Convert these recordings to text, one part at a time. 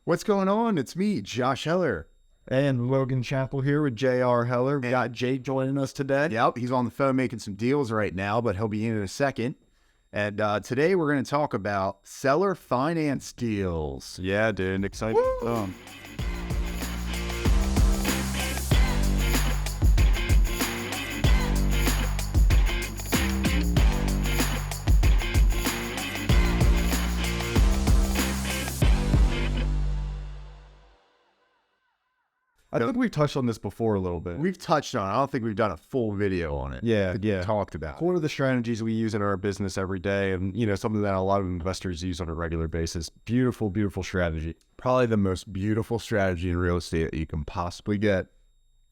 What's going on? It's me, J.R.Heller. And Logan Chappell here with J.R.Heller. We got Jake joining us today. Yep, he's on the phone making some deals right now, but he'll be in a second. And today we're going to talk about seller finance deals. Yeah, dude. Exciting. I think we touched on this before a little bit. We've touched on it. I don't think we've done a full video on it. Yeah. Talked about It's one of the strategies we use in our business every day, and something that a lot of investors use on a regular basis. Beautiful, beautiful strategy. Probably the most beautiful strategy in real estate that you can possibly get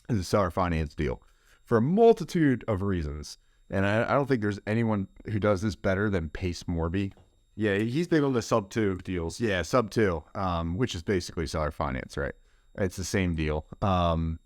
is a seller finance deal for a multitude of reasons. And I don't think there's anyone who does this better than Pace Morby. Yeah, he's big on the sub 2 deals. Yeah, sub 2, which is basically seller finance, right? It's the same deal, kind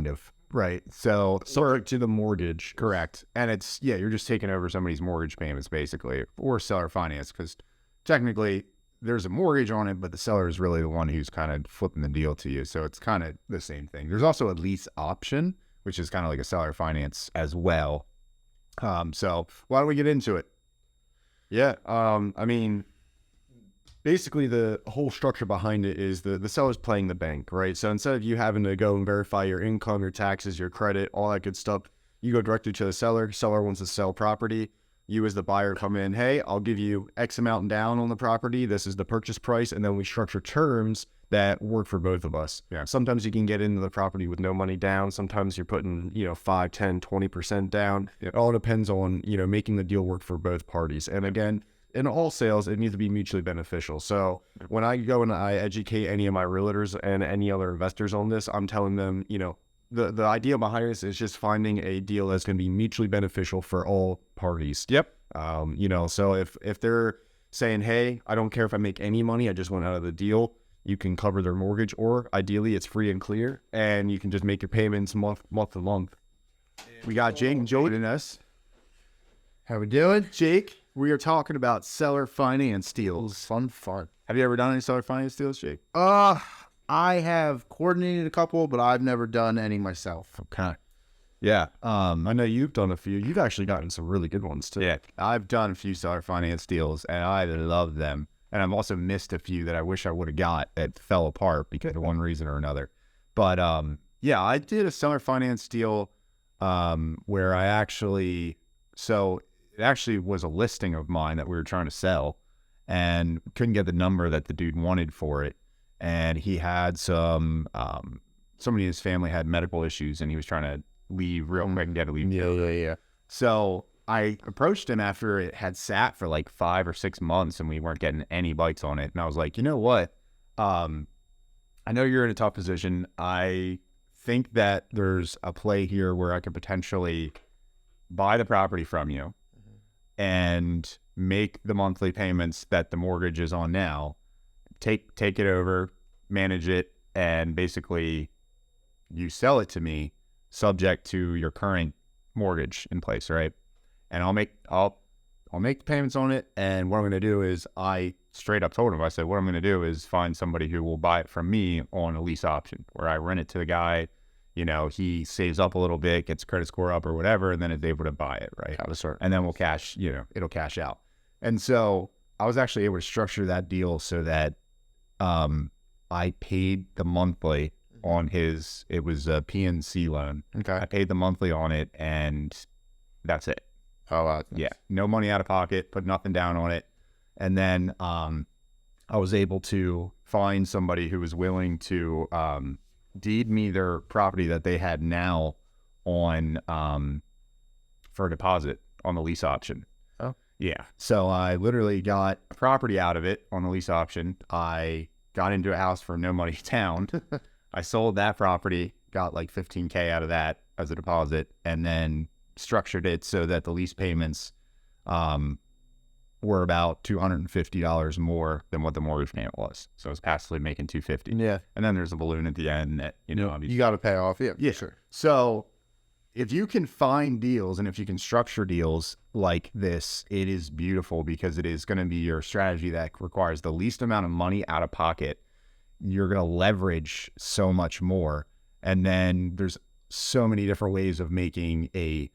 of, right? So Subject to the mortgage. correct. And you're just taking over somebody's mortgage payments basically, or seller finance, because technically there's a mortgage on it, but the seller is really the one who's kind of flipping the deal to you. So it's kind of the same thing. There's also a lease option, which is kind of like a seller finance as well. So why don't we get into it? Yeah. Basically, the whole structure behind it is the seller's playing the bank, right? So instead of you having to go and verify your income, your taxes, your credit, all that good stuff, you go directly to the seller. Seller wants to sell property. You as the buyer come in, hey, I'll give you X amount down on the property. This is the purchase price. And then we structure terms that work for both of us. Yeah. Sometimes you can get into the property with no money down. Sometimes you're putting, 5, 10, 20% down. Yeah. It all depends on, making the deal work for both parties. And again, in all sales, it needs to be mutually beneficial. So when I go and I educate any of my realtors and any other investors on this, I'm telling them, the idea behind this is just finding a deal that's going to be mutually beneficial for all parties. Yep. So if they're saying, hey, I don't care if I make any money, I just want out of the deal, you can cover their mortgage, or ideally it's free and clear and you can just make your payments month to month. We got Jake joining us. How we doing? Jake, we are talking about seller finance deals. Fun. Have you ever done any seller finance deals, Jake? I have coordinated a couple, but I've never done any myself. Okay. Yeah. I know you've done a few. You've actually gotten some really good ones too. Yeah, I've done a few seller finance deals, and I love them. And I've also missed a few that I wish I would have got that fell apart because of one reason or another. But I did a seller finance deal where it actually was a listing of mine that we were trying to sell, and couldn't get the number that the dude wanted for it. And he had somebody in his family had medical issues, and he was trying to leave real quick and get to leave. Yeah. So I approached him after it had sat for like 5 or 6 months and we weren't getting any bites on it. And I was like, you know what? I know you're in a tough position. I think that there's a play here where I could potentially buy the property from you and make the monthly payments that the mortgage is on now, take it over, manage it, and basically you sell it to me subject to your current mortgage in place, right? And I'll make the payments on it, and what I'm going to do is, I straight up told him, I said, what I'm going to do is find somebody who will buy it from me on a lease option where I rent it to the guy, he saves up a little bit, gets credit score up or whatever, and then is able to buy it, right? And then we'll cash, it'll cash out. And so I was actually able to structure that deal so that I paid the monthly on it was a PNC loan. Okay. I paid the monthly on it, and that's it. Oh, wow. Yeah, no money out of pocket, put nothing down on it. And then I was able to find somebody who was willing to deed me their property that they had now on for a deposit on the lease option. Oh. Yeah. So I literally got a property out of it on the lease option. I got into a house for no money down. I sold that property, got like $15K out of that as a deposit, and then structured it so that the lease payments were about $250 more than what the mortgage payment was. So I was passively making $250. Yeah. And then there's a balloon at the end that, obviously. You got to pay off. Yeah, sure. So if you can find deals and if you can structure deals like this, it is beautiful because it is going to be your strategy that requires the least amount of money out of pocket. you're going to leverage so much more. And then there's so many different ways of making a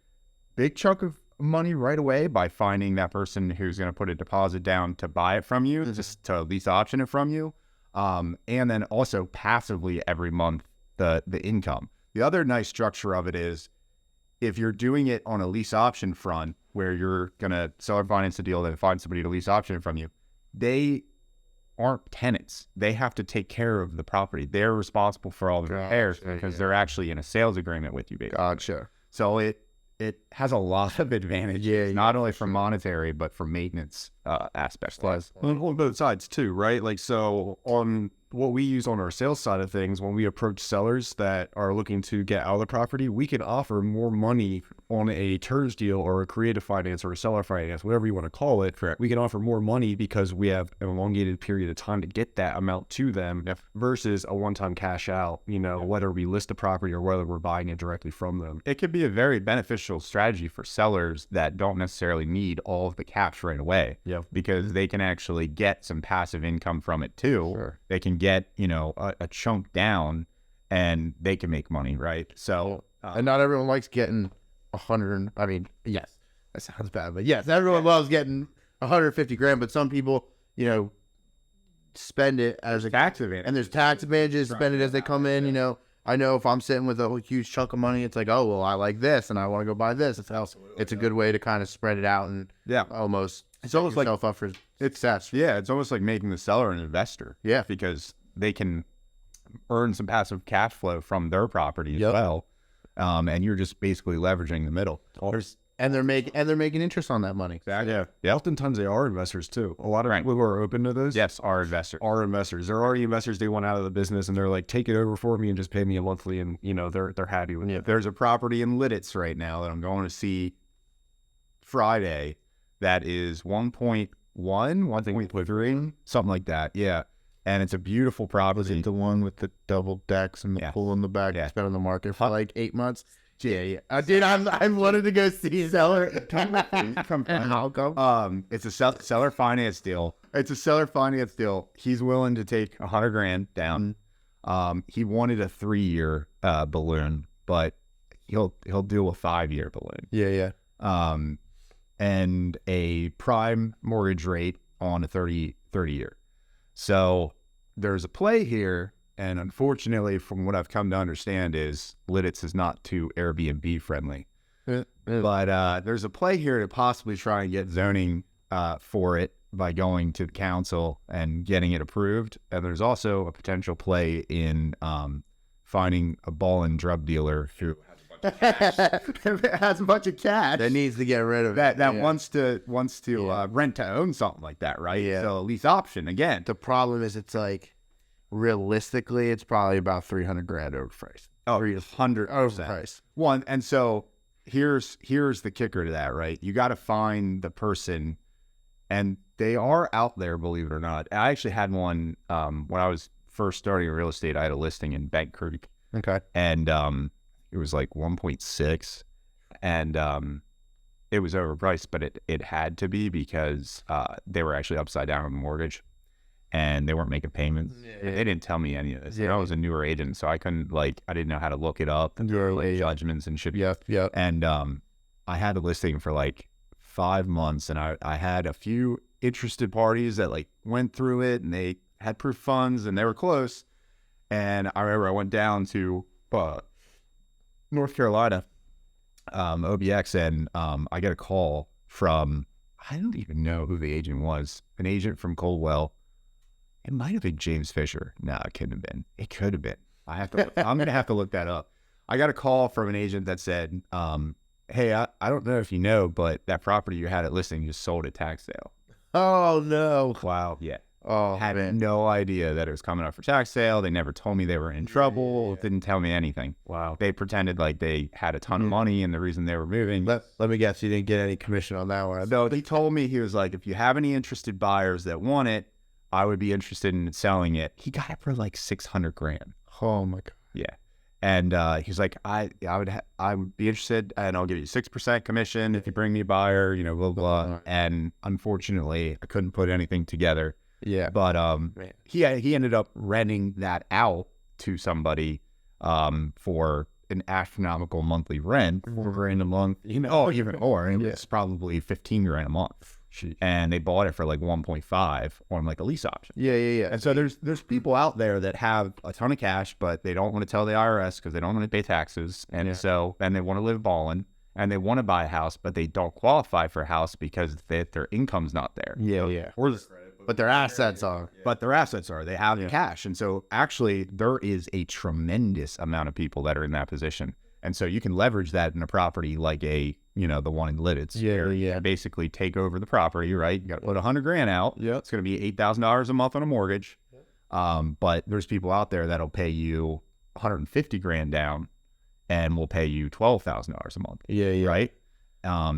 big chunk of money right away by finding that person who's going to put a deposit down to buy it from you, just to lease option it from you. And then also passively every month, the income. The other nice structure of it is if you're doing it on a lease option front where you're going to seller finance a deal, then find somebody to lease option it from you, they aren't tenants. They have to take care of the property. They're responsible for all the repairs because they're actually in a sales agreement with you, basically. Gotcha. So it has a lot of advantages, not only from monetary, but from maintenance aspects. On both sides too, right? Like, so on what we use on our sales side of things, when we approach sellers that are looking to get out of the property, we can offer more money on a TERS deal or a creative finance or a seller finance, whatever you want to call it. Correct. We can offer more money because we have an elongated period of time to get that amount to them versus a one-time cash out, you know, whether we list a property or whether we're buying it directly from them. It could be a very beneficial strategy for sellers that don't necessarily need all of the cash right away. Yeah. Because they can actually get some passive income from it too. Sure. They can get, you know, a chunk down and they can make money, right? So, And not everyone likes getting 100. I mean, yes, that sounds bad, but yes, everyone loves getting 150 grand. But some people, you know, spend it as a tax advantage. and there's tax advantages. Spend it as they come in. You know, I know if I'm sitting with a huge chunk of money, it's like, oh well, I like this and I want to go buy this. It's a good way to kind of spread it out and almost. It's almost like up for success. Yeah, it's almost like making the seller an investor. Yeah, because they can earn some passive cash flow from their property as well, and you're just basically leveraging the middle. And they're making interest on that money. Exactly. Yeah. Oftentimes they are investors too. A lot of people who are open to those. Yes, are investors. Are investors. They're already investors. They want out of the business and they're like, take it over for me and just pay me a monthly, and you know they're happy with it. There's a property in Lidditz right now that I'm going to see Friday that is 1.3, something like that. Yeah. And it's a beautiful property. Was it the one with the double decks and the pool in the back that's been on the market for like 8 months? Yeah. Dude, I wanted to go see seller. How come? It's a seller finance deal. It's a seller finance deal. He's willing to take 100 grand down. He wanted a 3-year balloon, but he'll do a 5-year balloon. Yeah. And a prime mortgage rate on a 30 year. So there's a play here, and unfortunately, from what I've come to understand, is Lidditz is not too Airbnb friendly. But there's a play here to possibly try and get zoning for it by going to the council and getting it approved. And there's also a potential play in finding a ball and drug dealer who has a bunch of cash that needs to get rid of that wants to rent to own something like that, right? Yeah. So lease option again. The problem is, it's like realistically, it's probably about 300 grand overpriced. Oh, 100% overpriced. One, and so here's the kicker to that, right? You got to find the person, and they are out there, believe it or not. I actually had one when I was first starting real estate. I had a listing in Bank Creek. Okay, and it was like 1.6, and it was overpriced, but it had to be because they were actually upside down on the mortgage, and they weren't making payments. They didn't tell me any of this. I was a newer agent, so I couldn't I didn't know how to look it up and do judgments and shit. Yeah. And I had the listing for like 5 months, and I had a few interested parties that went through it, and they had proof funds, and they were close. And I remember I went down to North Carolina, OBX, and I get a call from, I don't even know who the agent was, an agent from Coldwell. It might have been James Fisher. No, it couldn't have been. It could have been. I'm going to have to look that up. I got a call from an agent that said, hey, I don't know if you know, but that property you had at listing just sold at tax sale. Oh, no. Wow. Yeah. Oh, had man. no idea that it was coming up for tax sale. They never told me they were in trouble. Didn't tell me anything. Wow. They pretended like they had a ton of money, and the reason they were moving. Let me guess, you didn't get any commission on that one. No, he told me, he was like, if you have any interested buyers that want it, I would be interested in selling it. He got it for like 600 grand. Oh my God. Yeah. And he's like, I would be interested, and I'll give you 6% commission if you bring me a buyer, blah, blah. And unfortunately, I couldn't put anything together. Yeah. But he ended up renting that out to somebody for an astronomical monthly rent, $4,000 a month, even more. And it's probably $15,000 a month. And they bought it for like 1.5 on like a lease option. Yeah. And so there's people out there that have a ton of cash, but they don't want to tell the IRS because they don't want to pay taxes. And so then they want to live balling and they want to buy a house, but they don't qualify for a house because their income's not there. Yeah. But their assets are. But their assets are. They have cash. And so actually there is a tremendous amount of people that are in that position. And so you can leverage that in a property like the one in Lidditz. Yeah. Basically take over the property, right? You got to put $100,000 out. Yeah. It's going to be $8,000 a month on a mortgage. But there's people out there that'll pay you $150,000 down and will pay you $12,000 a month. Yeah. Right?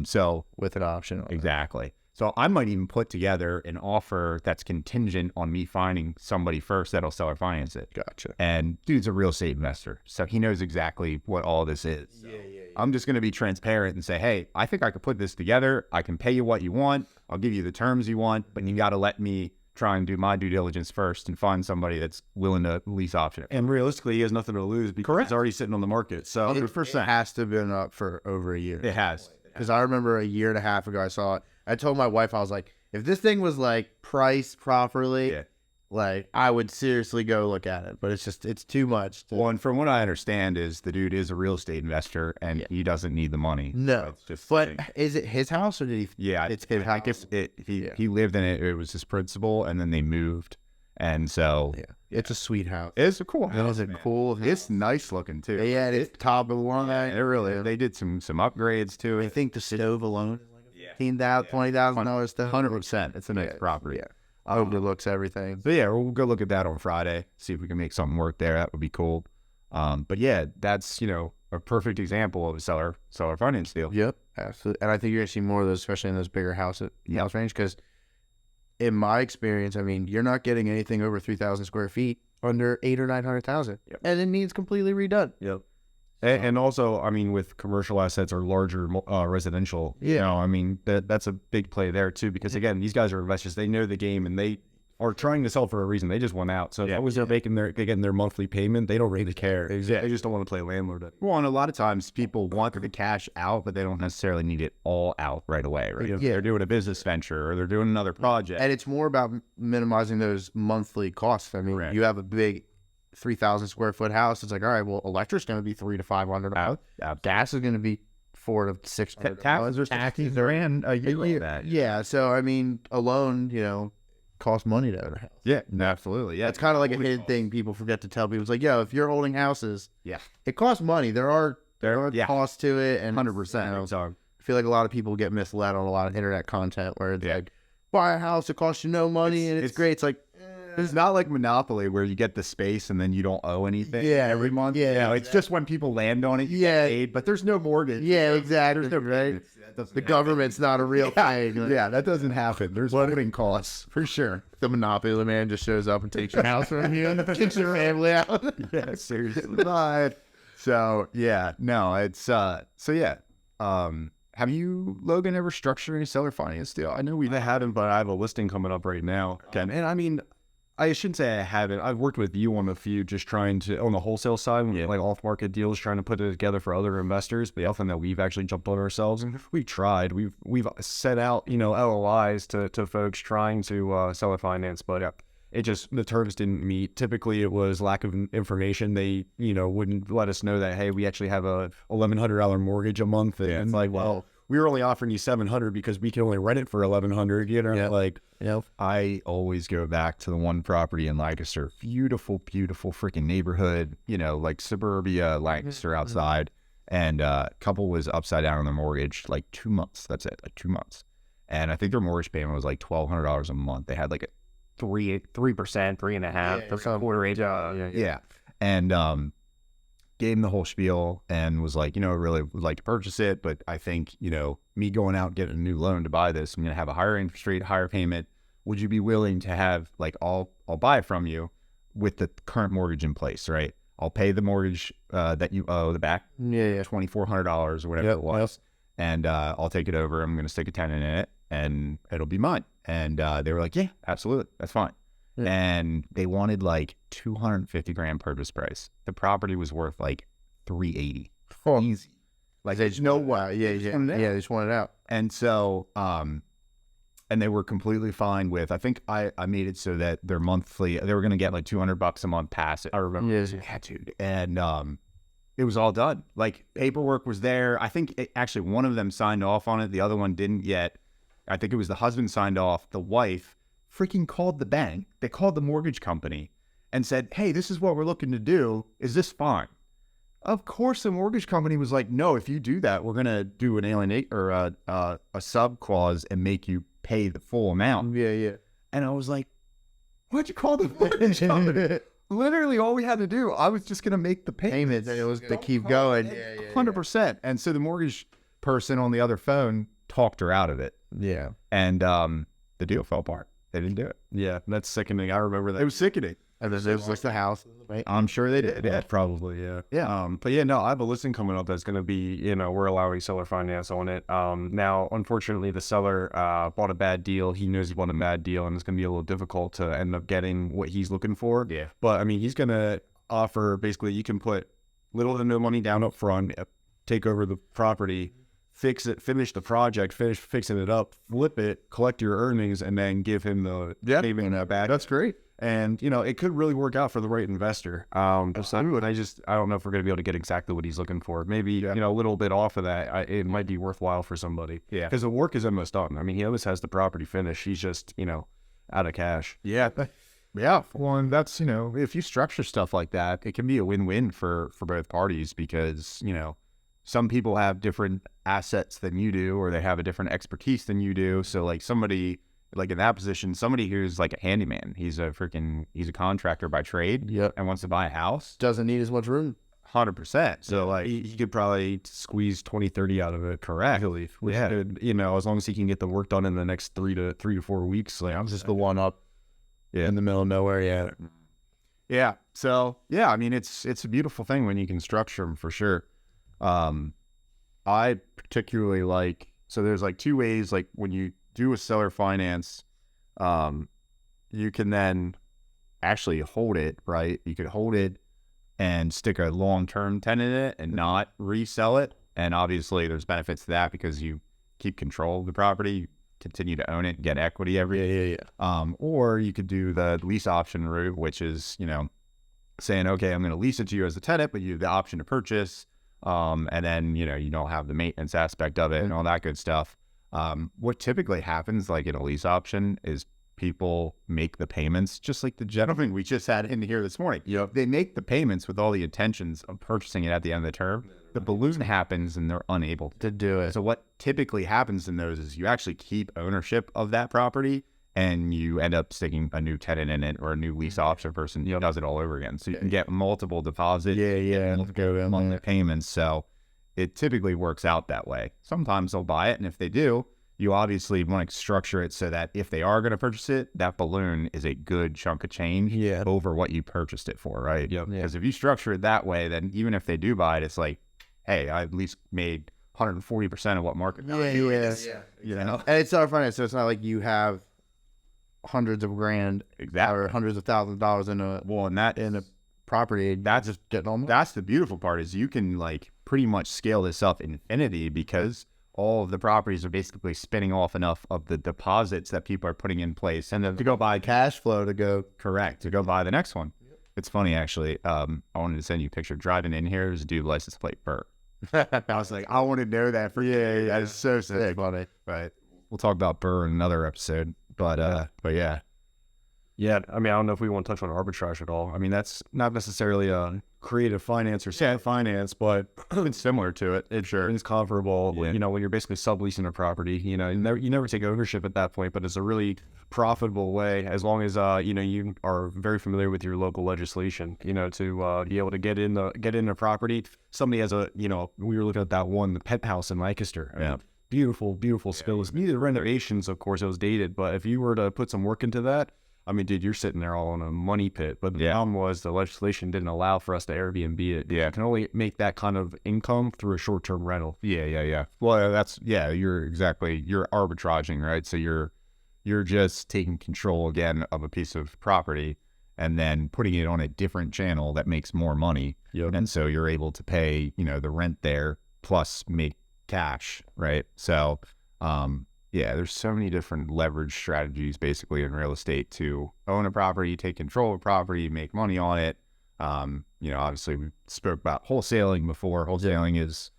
So with an option. Exactly. So I might even put together an offer that's contingent on me finding somebody first that'll seller finance it. Gotcha. And dude's a real estate investor, so he knows exactly what all this is. So I'm just going to be transparent and say, hey, I think I could put this together. I can pay you what you want. I'll give you the terms you want, but you got to let me try and do my due diligence first and find somebody that's willing to lease option it. And realistically, he has nothing to lose because it's already sitting on the market. So it has to have been up for over a year. It has. Because I remember a year and a half ago, I saw it. I told my wife, I was like, if this thing was like priced properly, like I would seriously go look at it. But it's too much. Well, and from what I understand is the dude is a real estate investor and he doesn't need the money. No. But is it his house or did he? Yeah. It's his house. He lived in it. It was his principal and then they moved. And so it's a sweet house. It's a cool house. It's a cool house. It's nice looking too. Yeah, it's top of the line. It really is. They did some upgrades to it. I think the stove alone is like $15,000, $20,000 stuff. 100%. It's a nice property. Yeah. Overlooks everything. So we'll go look at that on Friday. See if we can make something work there. That would be cool. But yeah, that's a perfect example of a seller finance deal. Yep, absolutely. And I think you're gonna see more of those, especially in those bigger house range, because in my experience, I mean, you're not getting anything over 3,000 square feet under 800,000 or 900,000, and it needs completely redone. Yep. And also, I mean, with commercial assets or larger residential, I mean, that's a big play there too, because again, these guys are investors. They know the game and they are trying to sell for a reason. They just want out. So as long as they're getting their monthly payment, they don't really care. Exactly. They just don't want to play landlord. Well, and a lot of times people want the cash out, but they don't necessarily need it all out right away, right? Yeah. They're doing a business venture or they're doing another project. And it's more about minimizing those monthly costs. I mean, you have a big 3,000 square foot house. It's like, all right, well, electric's going to be $300 to $500. Gas is going to be $400 to $600. Taxes are in a year. Yeah. So, I mean, alone, costs money to own a house. Yeah, absolutely. Yeah, it's kind of like a hidden thing people forget to tell people. It's like, if you're holding houses, it costs money. There are costs to it, and 100%. I feel like a lot of people get misled on a lot of internet content where it's like, buy a house, it costs you no money, and it's great. It's like, it's not like Monopoly where you get the space and then you don't owe anything every month. Yeah, it's just when people land on it, you get paid, but there's no mortgage. Yeah, exactly. Right? The government's not a real thing. Yeah, that doesn't happen. There's holding costs for sure. The Monopoly man just shows up and takes your house from you and kicks your family out. Yeah, seriously. So have you, Logan, ever structured any seller finance deal? I know I haven't, but I have a listing coming up right now. And I mean, I shouldn't say I haven't. I've worked with you on a few, just trying to, on the wholesale side, like off-market deals, trying to put it together for other investors, but nothing that we've actually jumped on ourselves. And we've tried. We've set out, LOIs to folks trying to sell a finance, but it just, the terms didn't meet. Typically, it was lack of information. They, wouldn't let us know that, hey, we actually have a $1,100 mortgage a month. And it's like, well, we were only offering you $700 because we can only rent it for $1,100. I always go back to the one property in Lancaster. Beautiful, beautiful freaking neighborhood. Like suburbia, Lancaster outside, and couple was upside down on their mortgage like 2 months. That's it, like 2 months. And I think their mortgage payment was like $1,200 a month. They had like a 3%, 3.5%, quarter age. And gave him the whole spiel and was like, really would like to purchase it, but I think, me going out and getting a new loan to buy this, I'm going to have a higher interest rate, higher payment. Would you be willing to have, like, I'll buy it from you with the current mortgage in place, right? I'll pay the mortgage that you owe, the back $2,400 or whatever it was, and I'll take it over. I'm going to stick a tenant in it, and it'll be mine. And they were like, yeah, absolutely. That's fine. Yeah. And they wanted like 250 grand purchase price. The property was worth like 380. Oh, Easy. Like they just know why. Yeah, they just want it out. And so, and they were completely fine with, I think I made it so that their monthly, they were going to get like $200 a month pass it. I remember. Yeah, dude. And, it was all done. Like paperwork was there. I think actually one of them signed off on it. The other one didn't yet. I think it was the husband signed off. The wife freaking called the bank. They called the mortgage company and said, hey, this is what we're looking to do. Is this fine? Of course, the mortgage company was like, no, if you do that, we're going to do an alienate or a sub clause and make you pay the full amount. Yeah. And I was like, why'd you call the mortgage company? Literally all we had to do, I was just going to make the payments. And it was going to keep going. Yeah. 100%. And so the mortgage person on the other phone talked her out of it. Yeah. And the deal fell apart. They didn't do it. Yeah, that's sickening. I remember that. It was sickening. And then there was like the house. Right? I'm sure they did. Yeah. Probably, yeah. Yeah. But yeah, no, I have a listing coming up that's going to be, we're allowing seller finance on it. Now, unfortunately, the seller bought a bad deal. He knows he bought a bad deal, and it's going to be a little difficult to end up getting what he's looking for. Yeah. But, I mean, he's going to offer, basically, you can put little to no money down up front, take over the property, fix it, finish the project, finish fixing it up, flip it, collect your earnings, and then give him the payment back. That's great. And, it could really work out for the right investor. I don't know if we're going to be able to get exactly what he's looking for. Maybe, a little bit off of that, it might be worthwhile for somebody. Yeah. Because the work is almost done. I mean, he always has the property finished. He's just, out of cash. Yeah. Yeah. Well, and that's, if you structure stuff like that, it can be a win-win for both parties because, some people have different assets than you do, or they have a different expertise than you do. So like somebody like in that position, somebody who's like a handyman, he's a contractor by trade and wants to buy a house. Doesn't need as much room. 100%. So like he could probably squeeze 20-30 out of it. Correct. Yeah. As long as he can get the work done in the next 3 to 4 weeks. Like I'm Just the one up in the middle of nowhere. Yeah. Yeah. So yeah, I mean, it's a beautiful thing when you can structure them for sure. I particularly like, so there's like two ways, like when you do a seller finance, you can then actually hold it, right? You could hold it and stick a long-term tenant in it and not resell it. And obviously there's benefits to that because you keep control of the property, you continue to own it, get equity every year. Or you could do the lease option route, which is, saying, okay, I'm going to lease it to you as a tenant, but you have the option to purchase. And then, you don't have the maintenance aspect of it and all that good stuff. What typically happens, like in a lease option, is people make the payments, just like the gentleman we just had in here this morning. They make the payments with all the intentions of purchasing it at the end of the term. The balloon happens and they're unable to do it. So what typically happens in those is you actually keep ownership of that property and you end up sticking a new tenant in it or a new lease option person does it all over again. So you can get multiple deposits. Multiple payments. So it typically works out that way. Sometimes they'll buy it, and if they do, you obviously want to structure it so that if they are going to purchase it, that balloon is a good chunk of change over what you purchased it for, right? Because if you structure it that way, then even if they do buy it, it's like, hey, I at least made 140% of what market value is. And it's seller finance, so it's not like you have hundreds of grand or hundreds of thousands of dollars in a property. That's just getting on. That's the beautiful part is you can like pretty much scale this up infinity because all of the properties are basically spinning off enough of the deposits that people are putting in place and then to go buy cash flow to go buy the next one. It's funny actually. I wanted to send you a picture driving in here. There's a dude license plate Burr. I was like, I want to know that for you. That is so sick. Funny. Right. We'll talk about Burr in another episode. But yeah. Yeah, I mean, I don't know if we want to touch on arbitrage at all. I mean, that's not necessarily a creative finance or set finance, but it's similar to it. It's comparable. When you're basically subleasing a property, you never take ownership at that point, but it's a really profitable way as long as you are very familiar with your local legislation. To be able to get in the property. Somebody has we were looking at that one, the penthouse in Lancaster. I mean, beautiful spills. Needed renovations, of course. It was dated, but if you were to put some work into that. I mean, dude, you're sitting there all in a money pit. But the problem was the legislation didn't allow for us to Airbnb it. You can only make that kind of income through a short-term rental. Well, you're arbitraging, right? So you're You're just taking control again of a piece of property and then putting it on a different channel that makes more money. Yep. And so you're able to pay, the rent there plus make cash, right? So, yeah, there's so many different leverage strategies basically in real estate to own a property, take control of a property, make money on it. Obviously we spoke about wholesaling before. Wholesaling is,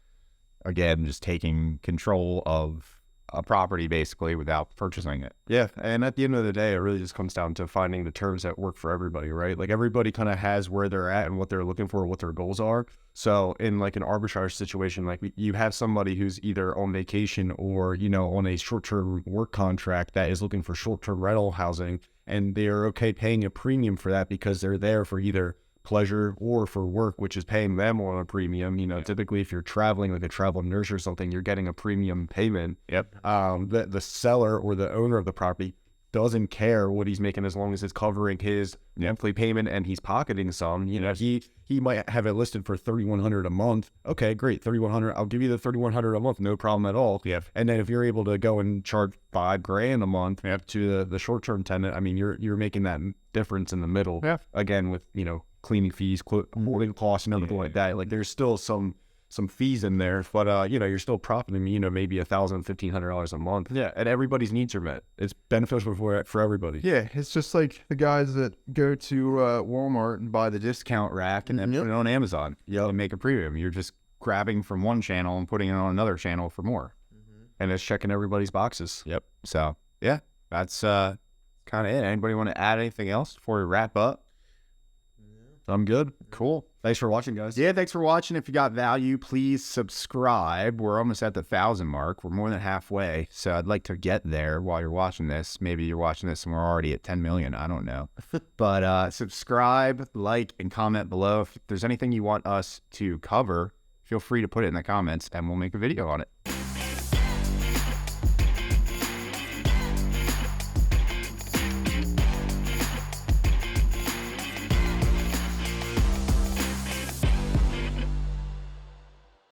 again, just taking control of a property basically without purchasing it. Yeah, and at the end of the day, it really just comes down to finding the terms that work for everybody, right? Like everybody kind of has where they're at and what they're looking for, what their goals are. So in like an arbitrage situation, like you have somebody who's either on vacation or, on a short-term work contract that is looking for short-term rental housing, and they're okay paying a premium for that because they're there for either pleasure or for work, which is paying them on a premium. Typically if you're traveling like a travel nurse or something, you're getting a premium payment. Yep. The seller or the owner of the property doesn't care what he's making as long as it's covering his monthly payment and he's pocketing some. He might have it listed for $3,100 a month. Okay, great, $3,100. I'll give you the $3,100 a month, no problem at all. Yep. And then if you're able to go and charge $5,000 a month to the short-term tenant, I mean, you're making that difference in the middle. Yeah. Again, with cleaning fees, holding costs, and everything like that. Like there's still some fees in there, but you're still profiting, maybe $1,000, $1,500 a month. Yeah. And everybody's needs are met. It's beneficial for everybody. Yeah, it's just like the guys that go to Walmart and buy the discount rack and then put it on Amazon. And make a premium. You're just grabbing from one channel and putting it on another channel for more. And it's checking everybody's boxes. Yep. So yeah, that's kind of it. Anybody want to add anything else before we wrap up? I'm good. Cool. Thanks for watching, guys. Yeah, thanks for watching. If you got value, please subscribe. We're almost at the 1,000 mark. We're more than halfway. So I'd like to get there while you're watching this. Maybe you're watching this and we're already at 10 million. I don't know. But subscribe, like, and comment below. If there's anything you want us to cover, feel free to put it in the comments and we'll make a video on it.